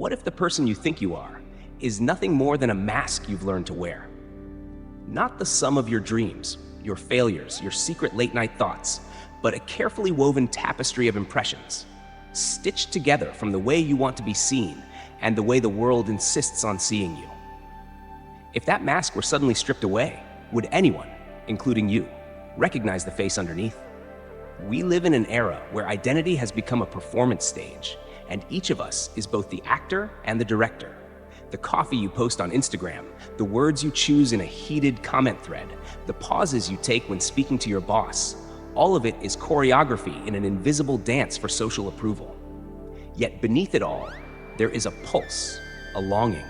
What if the person you think you are is nothing more than a mask you've learned to wear? Not the sum of your dreams, your failures, your secret late-night thoughts, but a carefully woven tapestry of impressions, stitched together from the way you want to be seen and the way the world insists on seeing you. If that mask were suddenly stripped away, would anyone, including you, recognize the face underneath? We live in an era where identity has become a performance stage, and each of us is both the actor and the director. The coffee you post on Instagram, the words you choose in a heated comment thread, the pauses you take when speaking to your boss, all of it is choreography in an invisible dance for social approval. Yet beneath it all, there is a pulse, a longing,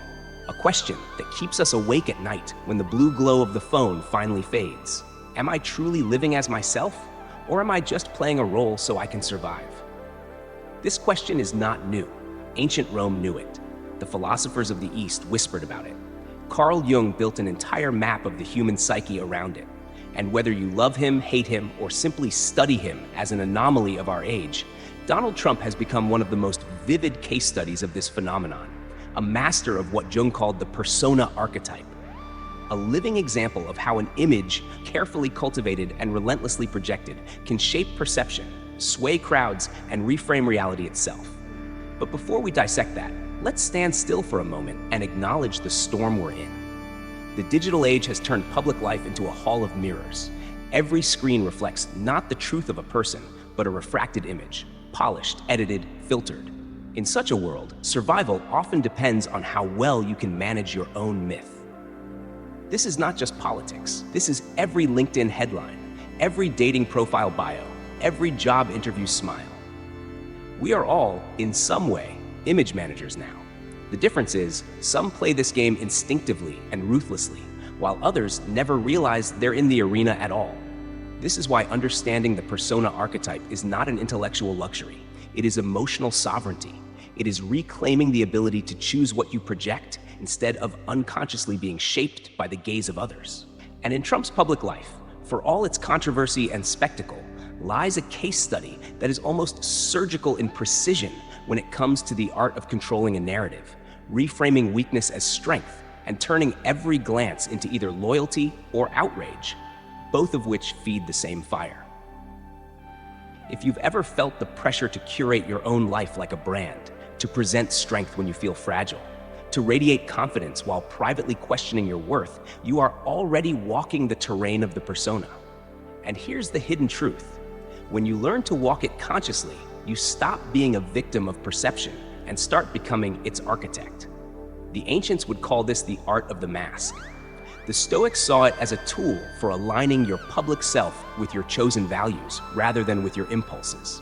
a question that keeps us awake at night when the blue glow of the phone finally fades. Am I truly living as myself, or am I just playing a role so I can survive? This question is not new. Ancient Rome knew it. The philosophers of the East whispered about it. Carl Jung built an entire map of the human psyche around it. And whether you love him, hate him, or simply study him as an anomaly of our age, Donald Trump has become one of the most vivid case studies of this phenomenon, a master of what Jung called the Persona Archetype, a living example of how an image, carefully cultivated and relentlessly projected, can shape perception, sway crowds, and reframe reality itself. But before we dissect that, let's stand still for a moment and acknowledge the storm we're in. The digital age has turned public life into a hall of mirrors. Every screen reflects not the truth of a person, but a refracted image, polished, edited, filtered. In such a world, survival often depends on how well you can manage your own myth. This is not just politics. This is every LinkedIn headline, every dating profile bio, every job interview smile. We are all, in some way, image managers now. The difference is, some play this game instinctively and ruthlessly, while others never realize they're in the arena at all. This is why understanding the persona archetype is not an intellectual luxury. It is emotional sovereignty. It is reclaiming the ability to choose what you project instead of unconsciously being shaped by the gaze of others. And in Trump's public life, for all its controversy and spectacle, lies a case study that is almost surgical in precision when it comes to the art of controlling a narrative, reframing weakness as strength, and turning every glance into either loyalty or outrage, both of which feed the same fire. If you've ever felt the pressure to curate your own life like a brand, to present strength when you feel fragile, to radiate confidence while privately questioning your worth, you are already walking the terrain of the persona. And here's the hidden truth. When you learn to walk it consciously, you stop being a victim of perception and start becoming its architect. The ancients would call this the art of the mask. The Stoics saw it as a tool for aligning your public self with your chosen values rather than with your impulses.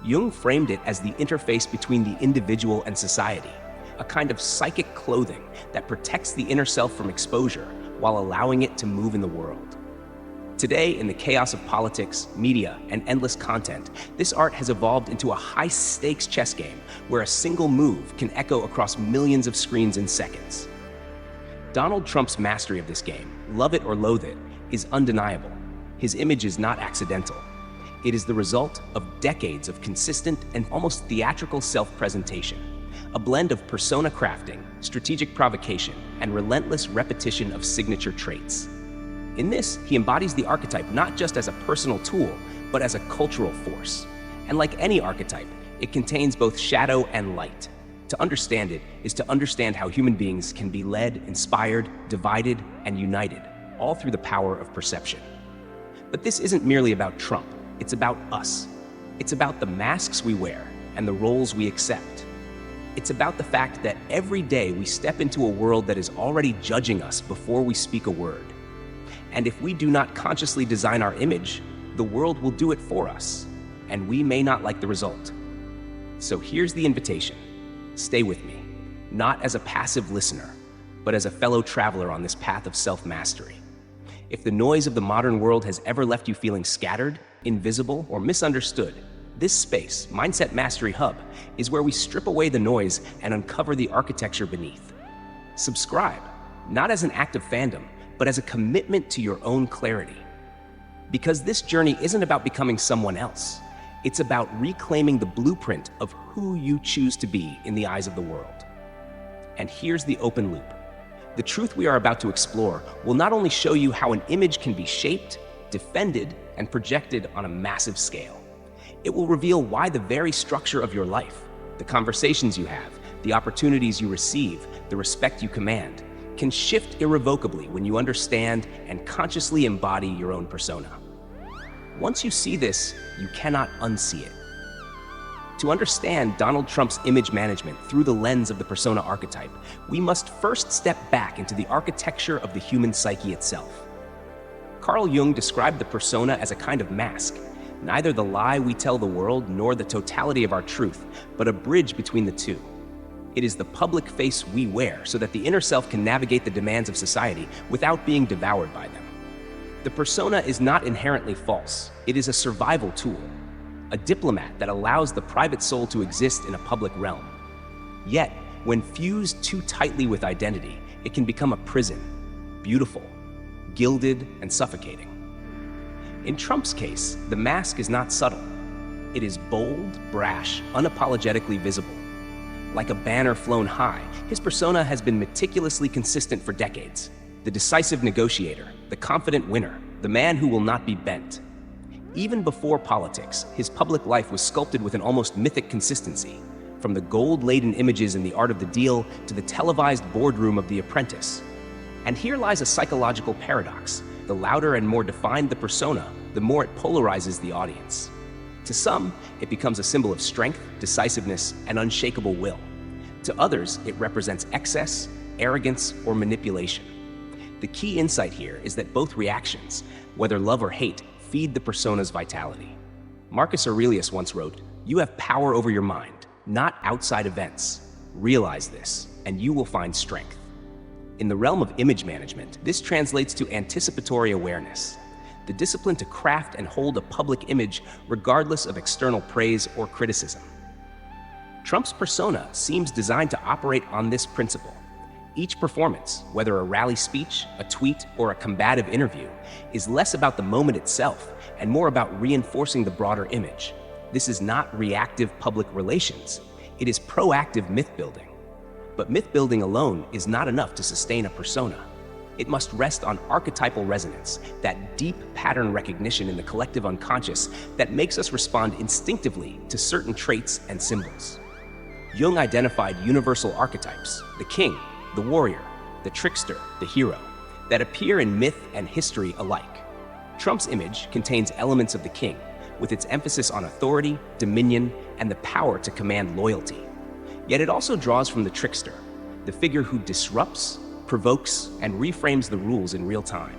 Jung framed it as the interface between the individual and society, a kind of psychic clothing that protects the inner self from exposure while allowing it to move in the world. Today, in the chaos of politics, media, and endless content, this art has evolved into a high-stakes chess game where a single move can echo across millions of screens in seconds. Donald Trump's mastery of this game, love it or loathe it, is undeniable. His image is not accidental. It is the result of decades of consistent and almost theatrical self-presentation, a blend of persona crafting, strategic provocation, and relentless repetition of signature traits. In this, he embodies the archetype not just as a personal tool, but as a cultural force. And like any archetype, it contains both shadow and light. To understand it is to understand how human beings can be led, inspired, divided, and united, all through the power of perception. But this isn't merely about Trump. It's about us. It's about the masks we wear and the roles we accept. It's about the fact that every day we step into a world that is already judging us before we speak a word. And if we do not consciously design our image, the world will do it for us, and we may not like the result. So here's the invitation. Stay with me, not as a passive listener, but as a fellow traveler on this path of self-mastery. If the noise of the modern world has ever left you feeling scattered, invisible, or misunderstood, this space, Mindset Mastery Hub, is where we strip away the noise and uncover the architecture beneath. Subscribe, not as an act of fandom, but as a commitment to your own clarity. Because this journey isn't about becoming someone else. It's about reclaiming the blueprint of who you choose to be in the eyes of the world. And here's the open loop. The truth we are about to explore will not only show you how an image can be shaped, defended, and projected on a massive scale. It will reveal why the very structure of your life, the conversations you have, the opportunities you receive, the respect you command, can shift irrevocably when you understand and consciously embody your own persona. Once you see this, you cannot unsee it. To understand Donald Trump's image management through the lens of the persona archetype, we must first step back into the architecture of the human psyche itself. Carl Jung described the persona as a kind of mask, neither the lie we tell the world nor the totality of our truth, but a bridge between the two. It is the public face we wear so that the inner self can navigate the demands of society without being devoured by them. The persona is not inherently false. It is a survival tool, a diplomat that allows the private soul to exist in a public realm. Yet, when fused too tightly with identity, it can become a prison, beautiful, gilded, and suffocating. In Trump's case, the mask is not subtle. It is bold, brash, unapologetically visible. Like a banner flown high, his persona has been meticulously consistent for decades. The decisive negotiator, the confident winner, the man who will not be bent. Even before politics, his public life was sculpted with an almost mythic consistency, from the gold-laden images in The Art of the Deal to the televised boardroom of The Apprentice. And here lies a psychological paradox. The louder and more defined the persona, the more it polarizes the audience. To some, it becomes a symbol of strength, decisiveness, and unshakable will. To others, it represents excess, arrogance, or manipulation. The key insight here is that both reactions, whether love or hate, feed the persona's vitality. Marcus Aurelius once wrote, "You have power over your mind, not outside events. Realize this, and you will find strength." In the realm of image management, this translates to anticipatory awareness, the discipline to craft and hold a public image regardless of external praise or criticism. Trump's persona seems designed to operate on this principle. Each performance, whether a rally speech, a tweet, or a combative interview, is less about the moment itself and more about reinforcing the broader image. This is not reactive public relations. It is proactive myth-building. But myth-building alone is not enough to sustain a persona. It must rest on archetypal resonance, that deep pattern recognition in the collective unconscious that makes us respond instinctively to certain traits and symbols. Jung identified universal archetypes, the king, the warrior, the trickster, the hero, that appear in myth and history alike. Trump's image contains elements of the king, with its emphasis on authority, dominion, and the power to command loyalty. Yet it also draws from the trickster, the figure who disrupts, provokes, and reframes the rules in real time.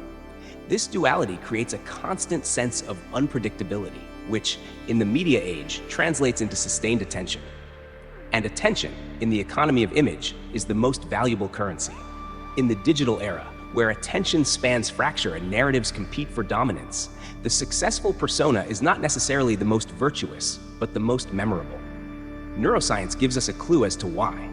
This duality creates a constant sense of unpredictability, which, in the media age, translates into sustained attention. And attention, in the economy of image, is the most valuable currency. In the digital era, where attention spans fracture and narratives compete for dominance, the successful persona is not necessarily the most virtuous, but the most memorable. Neuroscience gives us a clue as to why.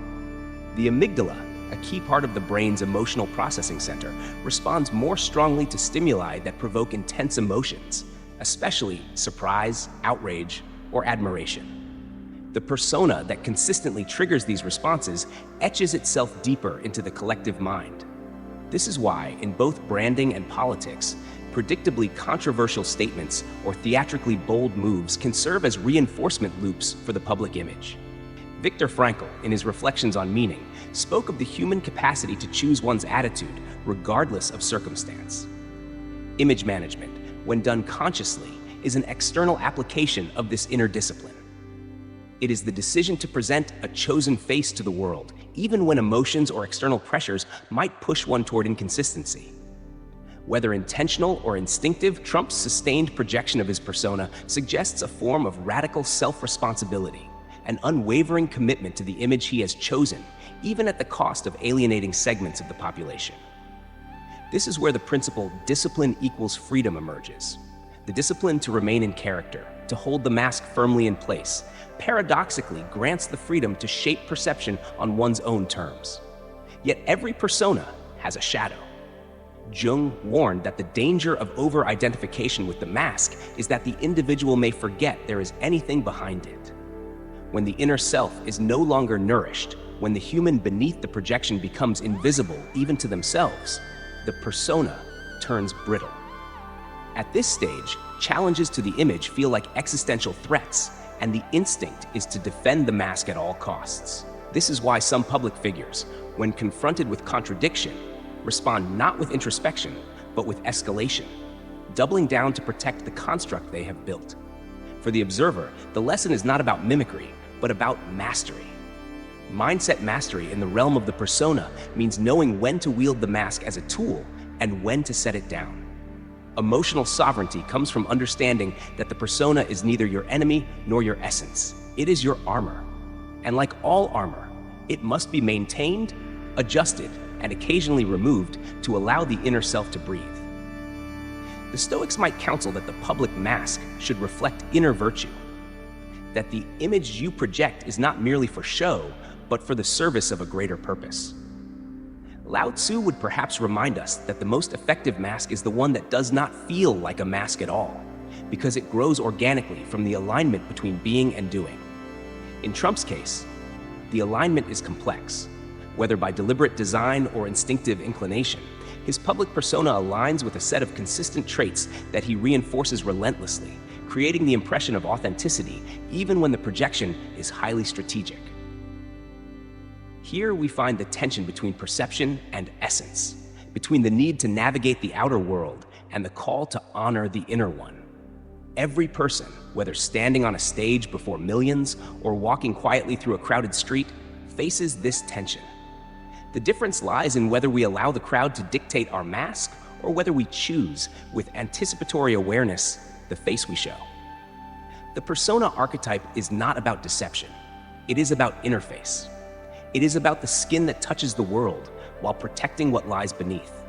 The amygdala, a key part of the brain's emotional processing center, responds more strongly to stimuli that provoke intense emotions, especially surprise, outrage, or admiration. The persona that consistently triggers these responses etches itself deeper into the collective mind. This is why, in both branding and politics, predictably controversial statements or theatrically bold moves can serve as reinforcement loops for the public image. Viktor Frankl, in his Reflections on Meaning, spoke of the human capacity to choose one's attitude regardless of circumstance. Image management, when done consciously, is an external application of this inner discipline. It is the decision to present a chosen face to the world, even when emotions or external pressures might push one toward inconsistency. Whether intentional or instinctive, Trump's sustained projection of his persona suggests a form of radical self-responsibility, an unwavering commitment to the image he has chosen, even at the cost of alienating segments of the population. This is where the principle discipline equals freedom emerges. The discipline to remain in character, to hold the mask firmly in place, paradoxically grants the freedom to shape perception on one's own terms. Yet every persona has a shadow. Jung warned that the danger of over-identification with the mask is that the individual may forget there is anything behind it. When the inner self is no longer nourished, when the human beneath the projection becomes invisible even to themselves, the persona turns brittle. At this stage, challenges to the image feel like existential threats, and the instinct is to defend the mask at all costs. This is why some public figures, when confronted with contradiction, respond not with introspection, but with escalation, doubling down to protect the construct they have built. For the observer, the lesson is not about mimicry, but about mastery. Mindset mastery in the realm of the persona means knowing when to wield the mask as a tool and when to set it down. Emotional sovereignty comes from understanding that the persona is neither your enemy nor your essence. It is your armor. And like all armor, it must be maintained, adjusted, and occasionally removed to allow the inner self to breathe. The Stoics might counsel that the public mask should reflect inner virtue, that the image you project is not merely for show, but for the service of a greater purpose. Lao Tzu would perhaps remind us that the most effective mask is the one that does not feel like a mask at all, because it grows organically from the alignment between being and doing. In Trump's case, the alignment is complex. Whether by deliberate design or instinctive inclination, his public persona aligns with a set of consistent traits that he reinforces relentlessly, creating the impression of authenticity even when the projection is highly strategic. Here we find the tension between perception and essence, between the need to navigate the outer world and the call to honor the inner one. Every person, whether standing on a stage before millions or walking quietly through a crowded street, faces this tension. The difference lies in whether we allow the crowd to dictate our mask or whether we choose, with anticipatory awareness, the face we show. The persona archetype is not about deception. It is about interface. It is about the skin that touches the world while protecting what lies beneath.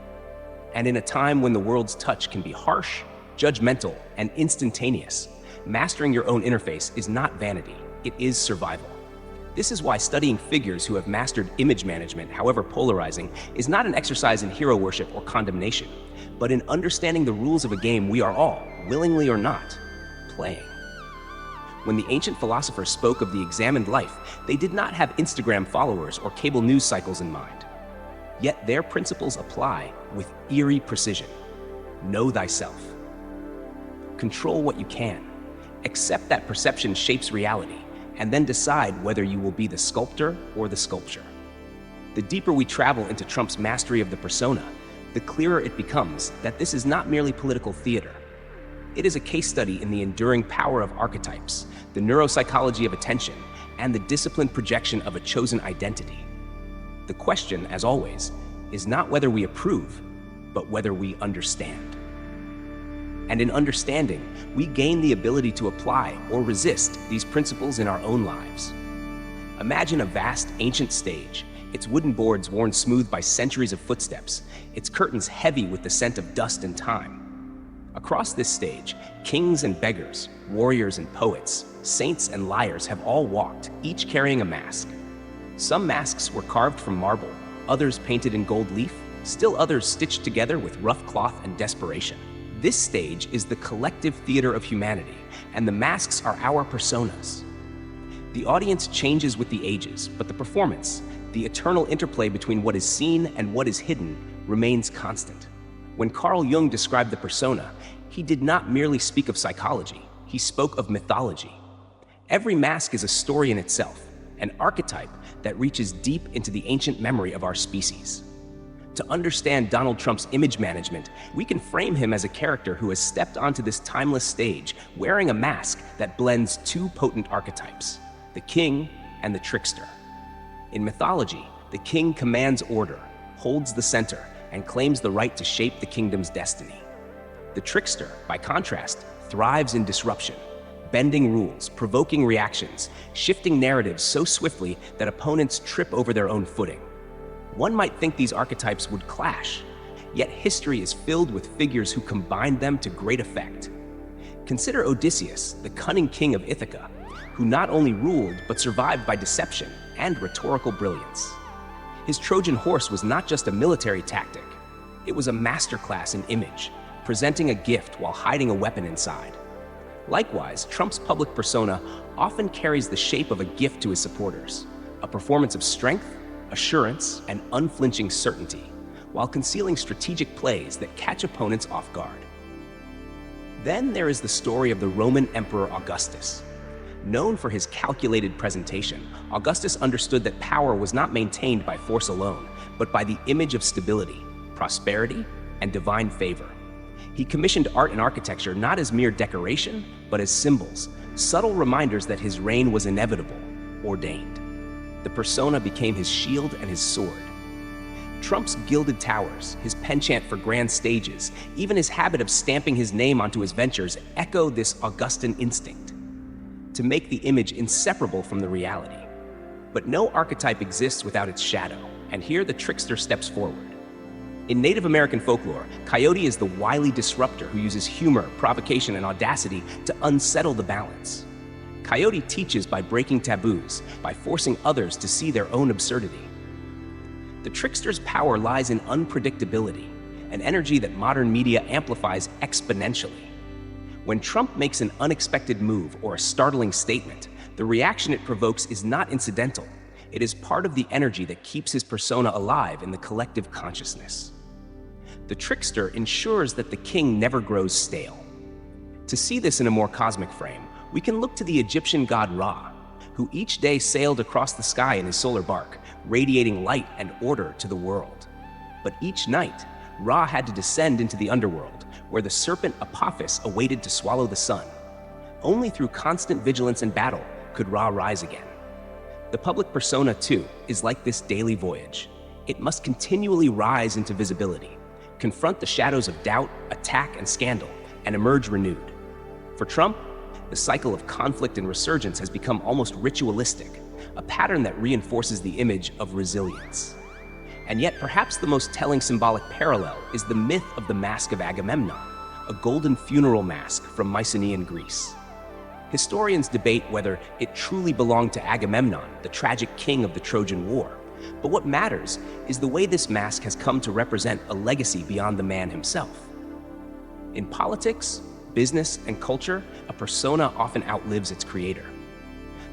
And in a time when the world's touch can be harsh, judgmental, and instantaneous, mastering your own interface is not vanity, it is survival. This is why studying figures who have mastered image management, however polarizing, is not an exercise in hero worship or condemnation, but in understanding the rules of a game we are all, willingly or not, playing. When the ancient philosophers spoke of the examined life, they did not have Instagram followers or cable news cycles in mind. Yet their principles apply with eerie precision. Know thyself. Control what you can. Accept that perception shapes reality, and then decide whether you will be the sculptor or the sculpture. The deeper we travel into Trump's mastery of the persona, the clearer it becomes that this is not merely political theater. It is a case study in the enduring power of archetypes, the neuropsychology of attention, and the disciplined projection of a chosen identity. The question, as always, is not whether we approve, but whether we understand. And in understanding, we gain the ability to apply or resist these principles in our own lives. Imagine a vast, ancient stage, its wooden boards worn smooth by centuries of footsteps, its curtains heavy with the scent of dust and time. Across this stage, kings and beggars, warriors and poets, saints and liars have all walked, each carrying a mask. Some masks were carved from marble, others painted in gold leaf, still others stitched together with rough cloth and desperation. This stage is the collective theater of humanity, and the masks are our personas. The audience changes with the ages, but the performance, the eternal interplay between what is seen and what is hidden, remains constant. When Carl Jung described the persona, he did not merely speak of psychology, he spoke of mythology. Every mask is a story in itself, an archetype that reaches deep into the ancient memory of our species. To understand Donald Trump's image management, we can frame him as a character who has stepped onto this timeless stage wearing a mask that blends two potent archetypes, the king and the trickster. In mythology, the king commands order, holds the center, and claims the right to shape the kingdom's destiny. The trickster, by contrast, thrives in disruption, bending rules, provoking reactions, shifting narratives so swiftly that opponents trip over their own footing. One might think these archetypes would clash, yet history is filled with figures who combined them to great effect. Consider Odysseus, the cunning king of Ithaca, who not only ruled but survived by deception and rhetorical brilliance. His Trojan horse was not just a military tactic. It was a masterclass in image, presenting a gift while hiding a weapon inside. Likewise, Trump's public persona often carries the shape of a gift to his supporters, a performance of strength, assurance, and unflinching certainty, while concealing strategic plays that catch opponents off guard. Then there is the story of the Roman Emperor Augustus. Known for his calculated presentation, Augustus understood that power was not maintained by force alone, but by the image of stability, prosperity, and divine favor. He commissioned art and architecture not as mere decoration, but as symbols, subtle reminders that his reign was inevitable, ordained. The persona became his shield and his sword. Trump's gilded towers, his penchant for grand stages, even his habit of stamping his name onto his ventures echo this Augustan instinct to make the image inseparable from the reality. But no archetype exists without its shadow, and here the trickster steps forward. In Native American folklore, Coyote is the wily disruptor who uses humor, provocation, and audacity to unsettle the balance. Coyote teaches by breaking taboos, by forcing others to see their own absurdity. The trickster's power lies in unpredictability, an energy that modern media amplifies exponentially. When Trump makes an unexpected move or a startling statement, the reaction it provokes is not incidental. It is part of the energy that keeps his persona alive in the collective consciousness. The trickster ensures that the king never grows stale. To see this in a more cosmic frame, we can look to the Egyptian god Ra, who each day sailed across the sky in his solar bark, radiating light and order to the world. But each night, Ra had to descend into the underworld, where the serpent Apophis awaited to swallow the sun. Only through constant vigilance and battle could Ra rise again. The public persona, too, is like this daily voyage. It must continually rise into visibility, confront the shadows of doubt, attack, and scandal, and emerge renewed. For Trump, the cycle of conflict and resurgence has become almost ritualistic, a pattern that reinforces the image of resilience. And yet, perhaps the most telling symbolic parallel is the myth of the Mask of Agamemnon, a golden funeral mask from Mycenaean Greece. Historians debate whether it truly belonged to Agamemnon, the tragic king of the Trojan War. But what matters is the way this mask has come to represent a legacy beyond the man himself. In politics, business, and culture, a persona often outlives its creator.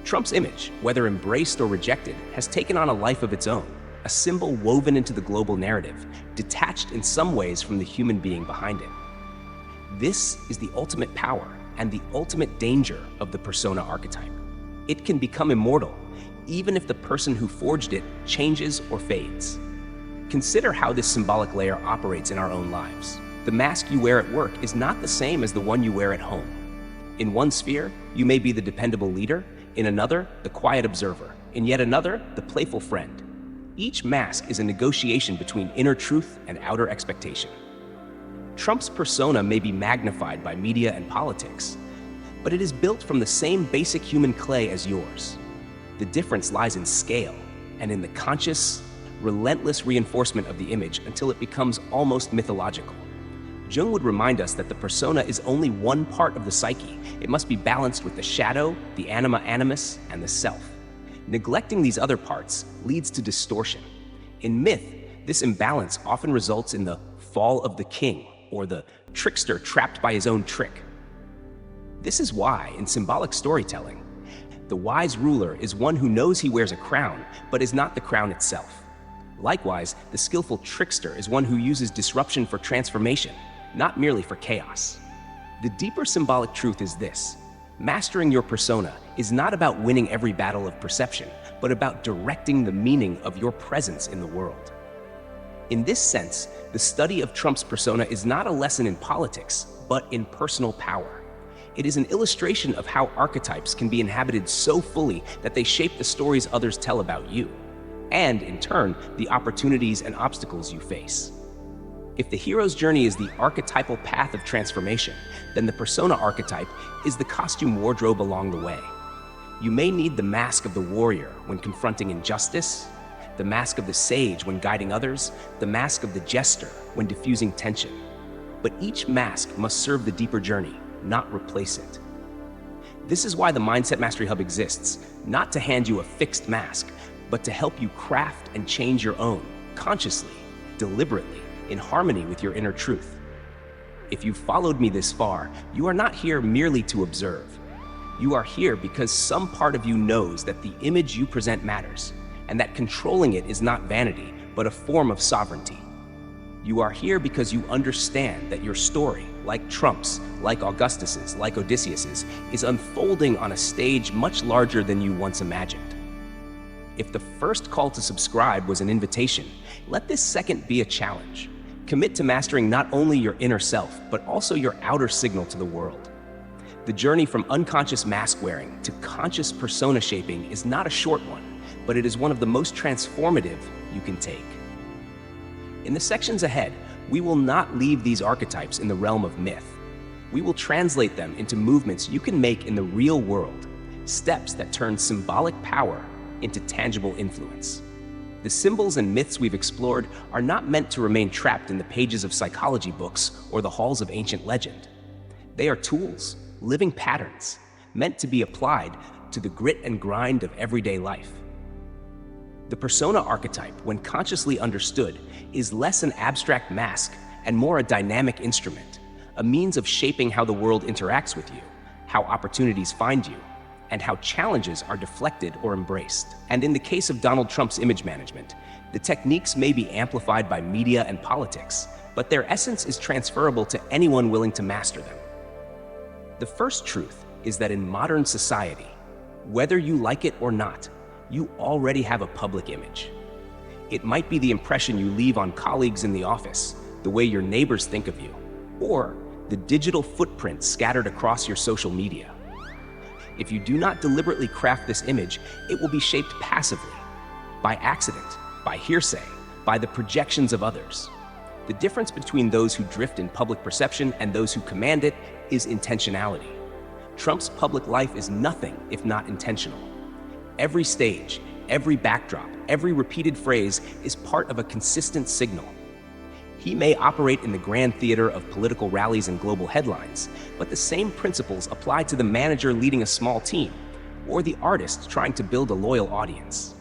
Trump's image, whether embraced or rejected, has taken on a life of its own, a symbol woven into the global narrative, detached in some ways from the human being behind it. This is the ultimate power and the ultimate danger of the persona archetype. It can become immortal, even if the person who forged it changes or fades. Consider how this symbolic layer operates in our own lives. The mask you wear at work is not the same as the one you wear at home. In one sphere, you may be the dependable leader, in another, the quiet observer, in yet another, the playful friend. Each mask is a negotiation between inner truth and outer expectation. Trump's persona may be magnified by media and politics, but it is built from the same basic human clay as yours. The difference lies in scale and in the conscious, relentless reinforcement of the image until it becomes almost mythological. Jung would remind us that the persona is only one part of the psyche. It must be balanced with the shadow, the anima animus, and the self. Neglecting these other parts leads to distortion. In myth, this imbalance often results in the fall of the king, or the trickster trapped by his own trick. This is why, in symbolic storytelling, the wise ruler is one who knows he wears a crown, but is not the crown itself. Likewise, the skillful trickster is one who uses disruption for transformation, not merely for chaos. The deeper symbolic truth is this: mastering your persona is not about winning every battle of perception, but about directing the meaning of your presence in the world. In this sense, the study of Trump's persona is not a lesson in politics, but in personal power. It is an illustration of how archetypes can be inhabited so fully that they shape the stories others tell about you, and in turn, the opportunities and obstacles you face. If the hero's journey is the archetypal path of transformation, then the persona archetype is the costume wardrobe along the way. You may need the mask of the warrior when confronting injustice, the mask of the sage when guiding others, the mask of the jester when diffusing tension. But each mask must serve the deeper journey, not replace it. This is why the Mindset Mastery Hub exists, not to hand you a fixed mask, but to help you craft and change your own, consciously, deliberately, in harmony with your inner truth. If you've followed me this far, you are not here merely to observe. You are here because some part of you knows that the image you present matters, and that controlling it is not vanity, but a form of sovereignty. You are here because you understand that your story, like Trump's, like Augustus's, like Odysseus's, is unfolding on a stage much larger than you once imagined. If the first call to subscribe was an invitation, let this second be a challenge. Commit to mastering not only your inner self, but also your outer signal to the world. The journey from unconscious mask wearing to conscious persona shaping is not a short one, but it is one of the most transformative you can take. In the sections ahead, we will not leave these archetypes in the realm of myth. We will translate them into movements you can make in the real world, steps that turn symbolic power into tangible influence. The symbols and myths we've explored are not meant to remain trapped in the pages of psychology books or the halls of ancient legend. They are tools, living patterns, meant to be applied to the grit and grind of everyday life. The persona archetype, when consciously understood, is less an abstract mask and more a dynamic instrument, a means of shaping how the world interacts with you, how opportunities find you, and how challenges are deflected or embraced. And in the case of Donald Trump's image management, the techniques may be amplified by media and politics, but their essence is transferable to anyone willing to master them. The first truth is that in modern society, whether you like it or not, you already have a public image. It might be the impression you leave on colleagues in the office, the way your neighbors think of you, or the digital footprint scattered across your social media. If you do not deliberately craft this image, it will be shaped passively, by accident, by hearsay, by the projections of others. The difference between those who drift in public perception and those who command it is intentionality. Trump's public life is nothing if not intentional. Every stage, every backdrop, every repeated phrase is part of a consistent signal. He may operate in the grand theater of political rallies and global headlines, but the same principles apply to the manager leading a small team, or the artist trying to build a loyal audience.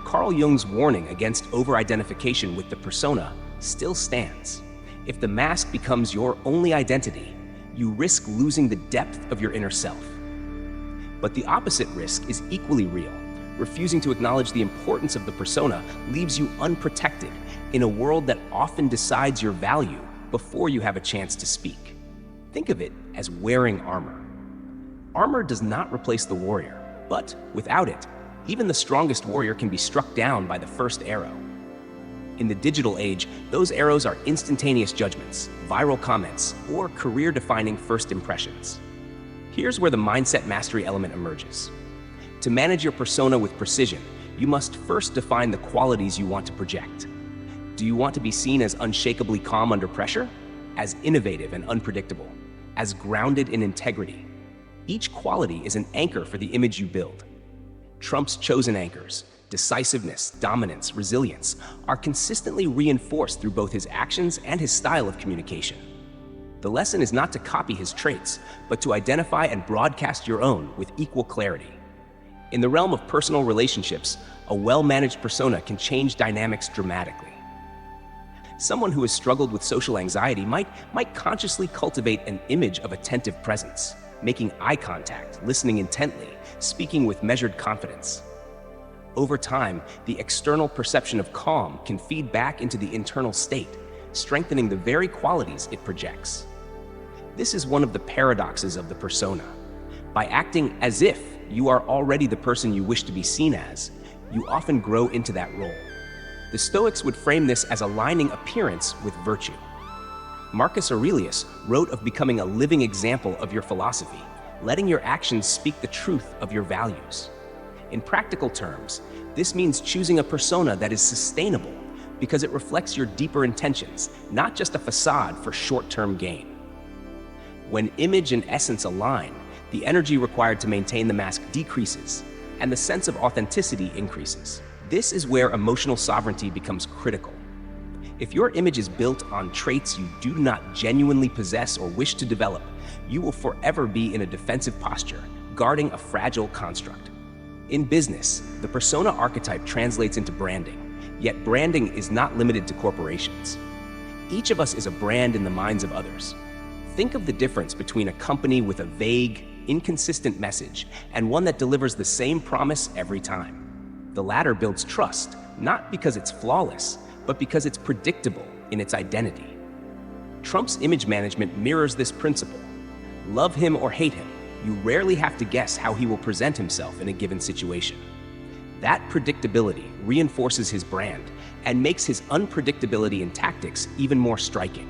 Carl Jung's warning against over-identification with the persona still stands. If the mask becomes your only identity, you risk losing the depth of your inner self. But the opposite risk is equally real. Refusing to acknowledge the importance of the persona leaves you unprotected in a world that often decides your value before you have a chance to speak. Think of it as wearing armor. Armor does not replace the warrior, but without it, even the strongest warrior can be struck down by the first arrow. In the digital age, those arrows are instantaneous judgments, viral comments, or career-defining first impressions. Here's where the mindset mastery element emerges. To manage your persona with precision, you must first define the qualities you want to project. Do you want to be seen as unshakably calm under pressure? As innovative and unpredictable? As grounded in integrity? Each quality is an anchor for the image you build. Trump's chosen anchors, decisiveness, dominance, resilience, are consistently reinforced through both his actions and his style of communication. The lesson is not to copy his traits, but to identify and broadcast your own with equal clarity. In the realm of personal relationships, a well-managed persona can change dynamics dramatically. Someone who has struggled with social anxiety might consciously cultivate an image of attentive presence, making eye contact, listening intently, speaking with measured confidence. Over time, the external perception of calm can feed back into the internal state, strengthening the very qualities it projects. This is one of the paradoxes of the persona. By acting as if you are already the person you wish to be seen as, you often grow into that role. The Stoics would frame this as aligning appearance with virtue. Marcus Aurelius wrote of becoming a living example of your philosophy, letting your actions speak the truth of your values. In practical terms, this means choosing a persona that is sustainable because it reflects your deeper intentions, not just a facade for short-term gain. When image and essence align, the energy required to maintain the mask decreases, and the sense of authenticity increases. This is where emotional sovereignty becomes critical. If your image is built on traits you do not genuinely possess or wish to develop, you will forever be in a defensive posture, guarding a fragile construct. In business, the persona archetype translates into branding, yet branding is not limited to corporations. Each of us is a brand in the minds of others. Think of the difference between a company with a vague, inconsistent message, and one that delivers the same promise every time. The latter builds trust, not because it's flawless, but because it's predictable in its identity. Trump's image management mirrors this principle. Love him or hate him, you rarely have to guess how he will present himself in a given situation. That predictability reinforces his brand and makes his unpredictability in tactics even more striking.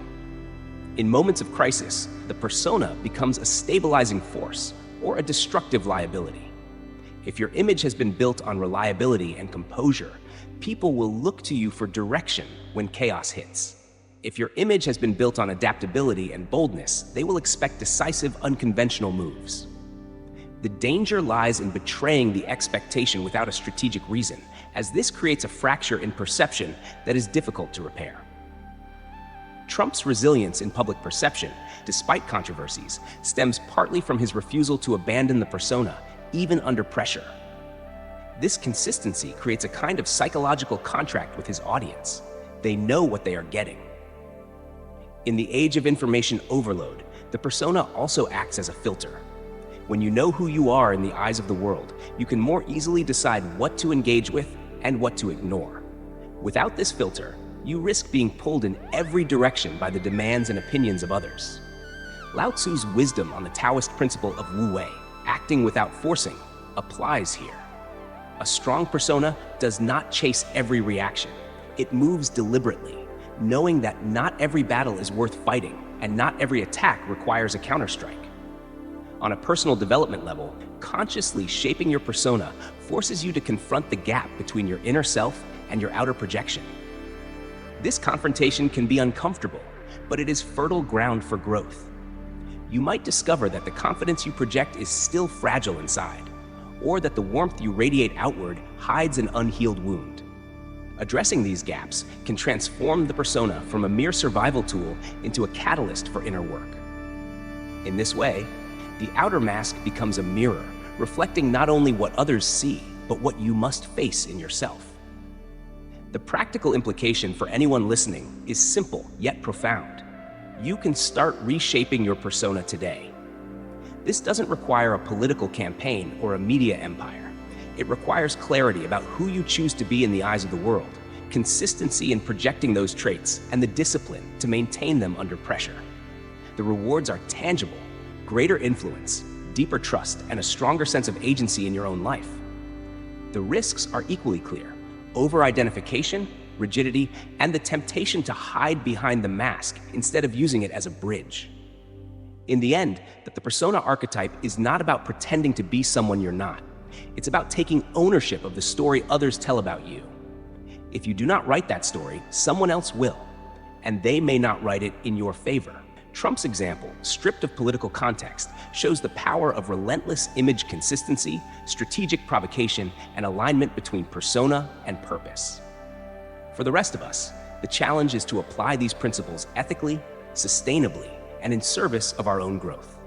In moments of crisis, the persona becomes a stabilizing force or a destructive liability. If your image has been built on reliability and composure, people will look to you for direction when chaos hits. If your image has been built on adaptability and boldness, they will expect decisive, unconventional moves. The danger lies in betraying the expectation without a strategic reason, as this creates a fracture in perception that is difficult to repair. Trump's resilience in public perception, despite controversies, stems partly from his refusal to abandon the persona, even under pressure. This consistency creates a kind of psychological contract with his audience. They know what they are getting. In the age of information overload, the persona also acts as a filter. When you know who you are in the eyes of the world, you can more easily decide what to engage with and what to ignore. Without this filter, you risk being pulled in every direction by the demands and opinions of others. Lao Tzu's wisdom on the Taoist principle of Wu Wei, acting without forcing, applies here. A strong persona does not chase every reaction. It moves deliberately, knowing that not every battle is worth fighting and not every attack requires a counterstrike. On a personal development level, consciously shaping your persona forces you to confront the gap between your inner self and your outer projection. This confrontation can be uncomfortable, but it is fertile ground for growth. You might discover that the confidence you project is still fragile inside, or that the warmth you radiate outward hides an unhealed wound. Addressing these gaps can transform the persona from a mere survival tool into a catalyst for inner work. In this way, the outer mask becomes a mirror, reflecting not only what others see, but what you must face in yourself. The practical implication for anyone listening is simple yet profound. You can start reshaping your persona today. This doesn't require a political campaign or a media empire. It requires clarity about who you choose to be in the eyes of the world, consistency in projecting those traits, and the discipline to maintain them under pressure. The rewards are tangible: greater influence, deeper trust, and a stronger sense of agency in your own life. The risks are equally clear: over-identification, rigidity, and the temptation to hide behind the mask instead of using it as a bridge. In the end, the persona archetype is not about pretending to be someone you're not. It's about taking ownership of the story others tell about you. If you do not write that story, someone else will, and they may not write it in your favor. Trump's example, stripped of political context, shows the power of relentless image consistency, strategic provocation, and alignment between persona and purpose. For the rest of us, the challenge is to apply these principles ethically, sustainably, and in service of our own growth.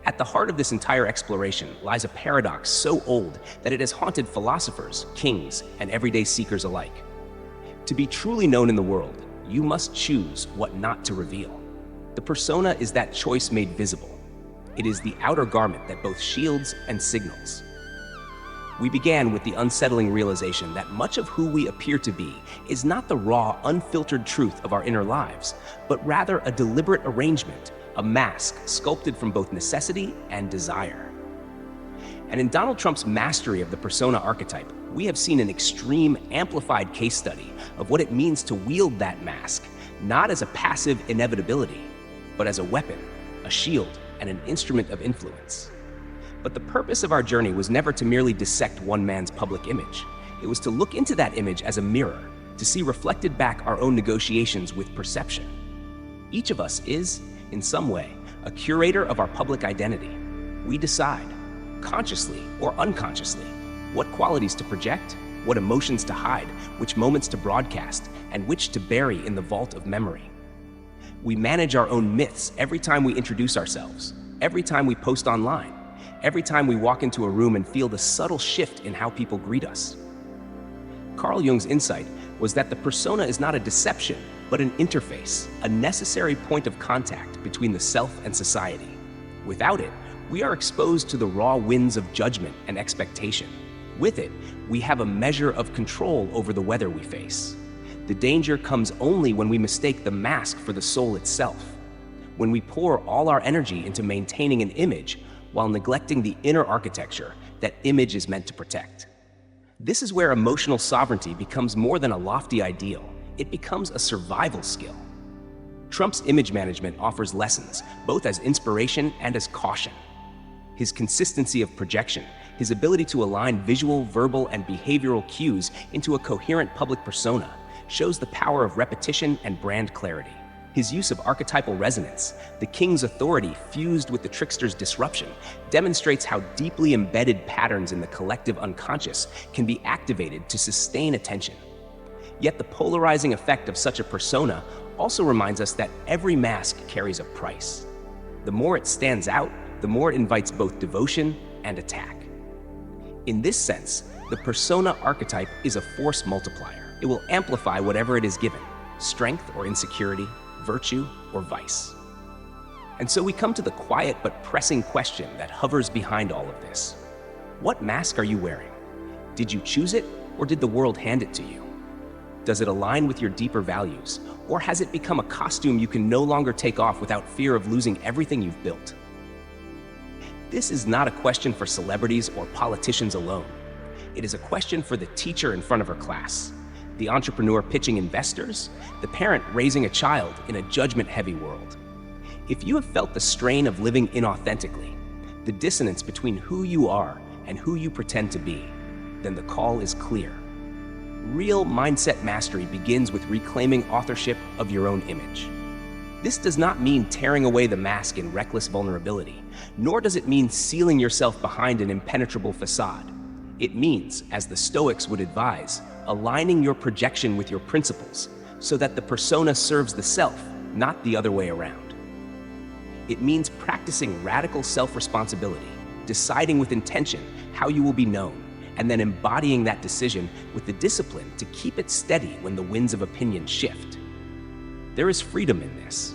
At the heart of this entire exploration lies a paradox so old that it has haunted philosophers, kings, and everyday seekers alike. To be truly known in the world, you must choose what not to reveal. The persona is that choice made visible. It is the outer garment that both shields and signals. We began with the unsettling realization that much of who we appear to be is not the raw, unfiltered truth of our inner lives, but rather a deliberate arrangement, a mask sculpted from both necessity and desire. And in Donald Trump's mastery of the persona archetype, we have seen an extreme, amplified case study of what it means to wield that mask, not as a passive inevitability, but as a weapon, a shield, and an instrument of influence. But the purpose of our journey was never to merely dissect one man's public image. It was to look into that image as a mirror, to see reflected back our own negotiations with perception. Each of us is, in some way, a curator of our public identity. We decide, consciously or unconsciously, what qualities to project, what emotions to hide, which moments to broadcast, and which to bury in the vault of memory. We manage our own myths every time we introduce ourselves, every time we post online, every time we walk into a room and feel the subtle shift in how people greet us. Carl Jung's insight was that the persona is not a deception, but an interface, a necessary point of contact between the self and society. Without it, We are exposed to the raw winds of judgment and expectation. With it, we have a measure of control over the weather we face. The danger comes only when we mistake the mask for the soul itself, when we pour all our energy into maintaining an image while neglecting the inner architecture that image is meant to protect. This is where emotional sovereignty becomes more than a lofty ideal. It becomes a survival skill. Trump's image management offers lessons, both as inspiration and as caution. His consistency of projection, his ability to align visual, verbal, and behavioral cues into a coherent public persona, shows the power of repetition and brand clarity. His use of archetypal resonance, the king's authority fused with the trickster's disruption, demonstrates how deeply embedded patterns in the collective unconscious can be activated to sustain attention. Yet the polarizing effect of such a persona also reminds us that every mask carries a price. The more it stands out, the more it invites both devotion and attack. In this sense, the persona archetype is a force multiplier. It will amplify whatever it is given, strength or insecurity, virtue or vice. And so we come to the quiet but pressing question that hovers behind all of this. What mask are you wearing? Did you choose it, or did the world hand it to you? Does it align with your deeper values, or has it become a costume you can no longer take off without fear of losing everything you've built? This is not a question for celebrities or politicians alone. It is a question for the teacher in front of her class, the entrepreneur pitching investors, the parent raising a child in a judgment-heavy world. If you have felt the strain of living inauthentically, the dissonance between who you are and who you pretend to be, then the call is clear. Real mindset mastery begins with reclaiming authorship of your own image. This does not mean tearing away the mask in reckless vulnerability, nor does it mean sealing yourself behind an impenetrable facade. It means, as the Stoics would advise, aligning your projection with your principles so that the persona serves the self, not the other way around. It means practicing radical self-responsibility, deciding with intention how you will be known, and then embodying that decision with the discipline to keep it steady when the winds of opinion shift. There is freedom in this.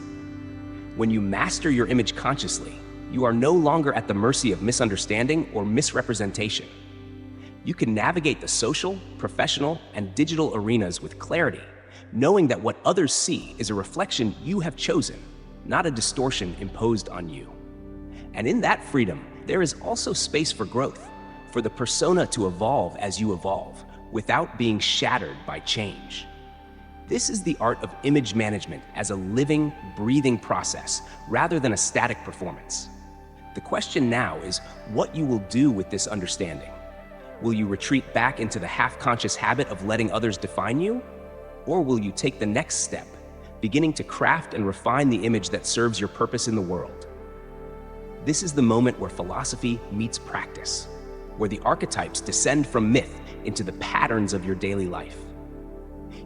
When you master your image consciously, you are no longer at the mercy of misunderstanding or misrepresentation. You can navigate the social, professional, and digital arenas with clarity, knowing that what others see is a reflection you have chosen, not a distortion imposed on you. And in that freedom, there is also space for growth, for the persona to evolve as you evolve, without being shattered by change. This is the art of image management as a living, breathing process, rather than a static performance. The question now is what you will do with this understanding. Will you retreat back into the half-conscious habit of letting others define you? Or will you take the next step, beginning to craft and refine the image that serves your purpose in the world? This is the moment where philosophy meets practice, where the archetypes descend from myth into the patterns of your daily life.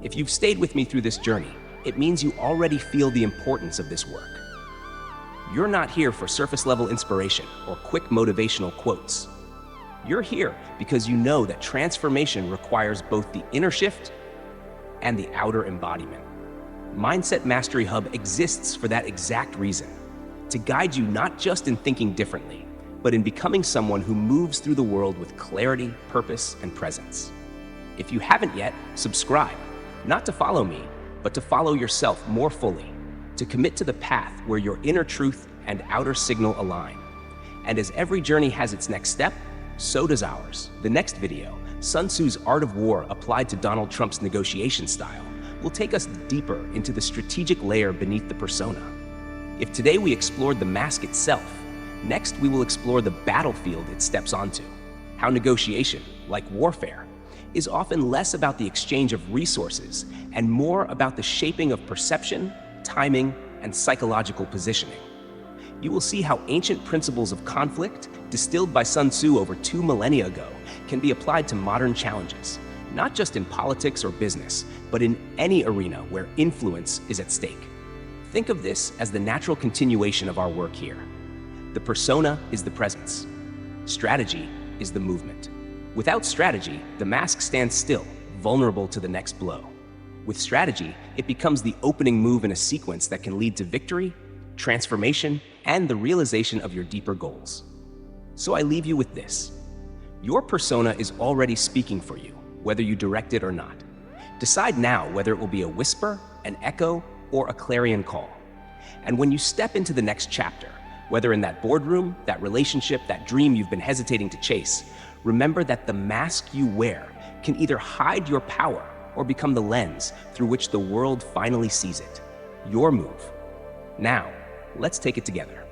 If you've stayed with me through this journey, it means you already feel the importance of this work. You're not here for surface-level inspiration or quick motivational quotes. You're here because you know that transformation requires both the inner shift and the outer embodiment. Mindset Mastery Hub exists for that exact reason, to guide you not just in thinking differently, but in becoming someone who moves through the world with clarity, purpose, and presence. If you haven't yet, subscribe, not to follow me, but to follow yourself more fully, to commit to the path where your inner truth and outer signal align. And as every journey has its next step, so does ours. The next video, Sun Tzu's Art of War applied to Donald Trump's negotiation style, will take us deeper into the strategic layer beneath the persona. If today we explored the mask itself, next we will explore the battlefield it steps onto. How negotiation, like warfare, is often less about the exchange of resources and more about the shaping of perception, timing, and psychological positioning. You will see how ancient principles of conflict, distilled by Sun Tzu over 2 millennia ago, can be applied to modern challenges, not just in politics or business, but in any arena where influence is at stake. Think of this as the natural continuation of our work here. The persona is the presence. Strategy is the movement. Without strategy, the mask stands still, vulnerable to the next blow. With strategy, it becomes the opening move in a sequence that can lead to victory, transformation, and the realization of your deeper goals. So I leave you with this. Your persona is already speaking for you, whether you direct it or not. Decide now whether it will be a whisper, an echo, or a clarion call. And when you step into the next chapter, whether in that boardroom, that relationship, that dream you've been hesitating to chase, remember that the mask you wear can either hide your power or become the lens through which the world finally sees it. Your move. Now, let's take it together.